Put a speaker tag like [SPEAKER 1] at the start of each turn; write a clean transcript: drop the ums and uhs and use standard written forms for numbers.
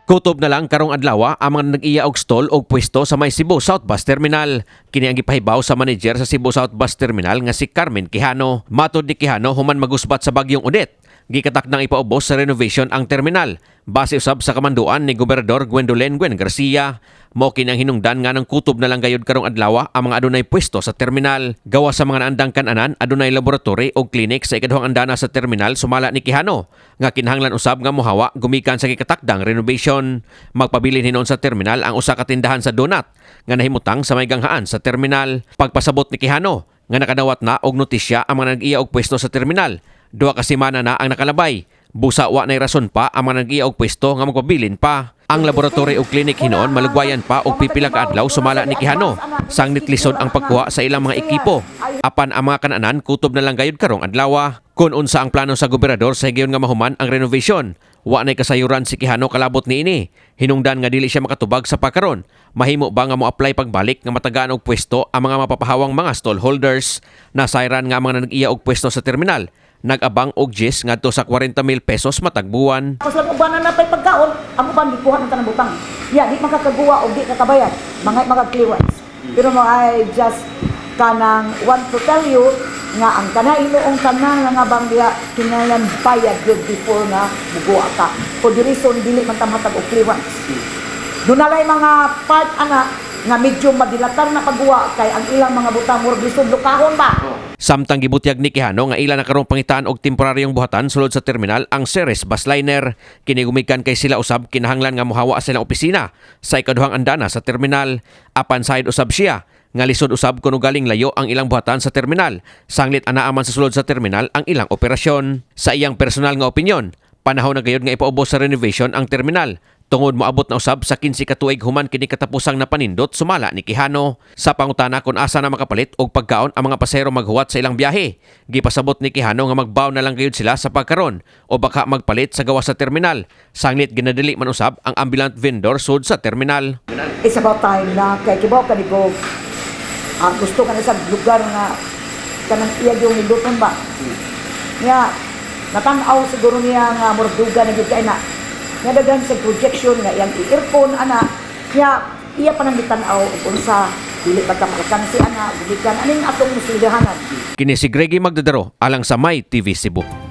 [SPEAKER 1] Kutob na lang karong adlaw ang mga nag-iya og stall og pwesto sa may Cebu South Bus Terminal. Kini ang gipahibaw sa manager sa Cebu South Bus Terminal nga si Carmen Quijano. Matod ni Quijano human magusbat sa bagyong Odette, gikatak nang ipaubos sa renovation ang terminal base usab sa kamanduan ni Gobernador Gwendolyn Gwen Garcia. Mao kini ang hinungdan nga ng kutob na lang gayud karong adlaw ang mga adunay pwesto sa terminal. Gawa sa mga naandang kan-anan adunay laboratory o klinik sa ikaduhang andana sa terminal sumala ni Quijano nga kinahanglan usab nga mohawa gumikan sa gikatakdang renovation. Magpabilin hinon sa terminal ang usa ka tindahan sa donut nga nahimutang sa may ganghaan sa terminal. Pagpasabot ni Quijano nga nakadawat na og notisya ang mga nag-iya og pwesto sa terminal. 2 ka semana na ang nakalabay. Busa wa nay rason pa ang mga nag-iya og pwesto nga magpabilin pa. Ang laboratory o klinik hinoon malugwayan pa og pipila ka adlaw sumala ni Quijano. Sangnit lisod ang pagkuha sa ilang mga ekipo. Apan ang mga kan-anan kutob na lang gayud karong adlaw. Kun unsa ang plano sa gobernador sa higayon nga mahuman ang renovation, wa nay kasayuran si Quijano kalabot niini. Hinungdan nga dili siya makatubag sa pagkaron. Mahimo ba nga mo apply pagbalik nga matagaan og pwesto ang mga mapapahawang mga stallholders? Nasayran nga mga nag-iya og pwesto sa terminal. Nag-abang og GIS ngadto sa 40,000 pesos matag buwan.
[SPEAKER 2] Pas lang ubanan na pay pagkaon, ang uban gikuha ng tanang butang. Di makakaguwa og di kakabayad, mga clearance. Pero mo I just kanang want to tell you nga ang kanainuong tanan nga bang diya kinahanglan bayad gyud before nga muguwa ka. For the reason dili man ta matag og clearance. Dunalay mga part ana nga medyo madilatan na pagguwa kay ang ilang mga butang murag lisod lukahon ba.
[SPEAKER 1] Samtang gibutyag ni Quijano nga ila na karong pangitaan og temporaryong buhatan sulod sa terminal ang Ceres Busliner. Kini gumikan kay sila usab kinahanglan nga mohawa sa ilang opisina sa ikaduhang andana sa terminal. Apan side usab siya nga lisod usab kuno galing layo ang ilang buhatan sa terminal. Sanglit anaaman sa sulod sa terminal ang ilang operasyon. Sa iyang personal nga opinyon, panahon na gayud nga ipaubos sa renovation ang terminal. Tungod moabot na usab sa 15 ka tuig human kini katapusang napanindot sumala ni Quijano. Sa pangutana kung asa na makapalit og pagkaon ang mga pasahero maghuwat sa ilang biyahe, gipasabot ni Quijano nga magbaw na lang gayud sila sa pagkaron o baka magpalit sa gawas sa terminal. Sanglit ginadili man usab ang ambulant vendor sud sa terminal.
[SPEAKER 2] It's about time na kay kibaw kanigo gusto ka na sa lugar nga kanang iya yung hiluton ba. Nga natanaw siguro niya nga murduga na gyud kay na. Nga dagan sa projection nga iyang earphone ana kaya iya pa nang bitanaw kung sa dili ba ta makakansi ana gikan aning atong musligahanan.
[SPEAKER 1] Kini si Greggy Magdadaro alang sa My TV Cebu.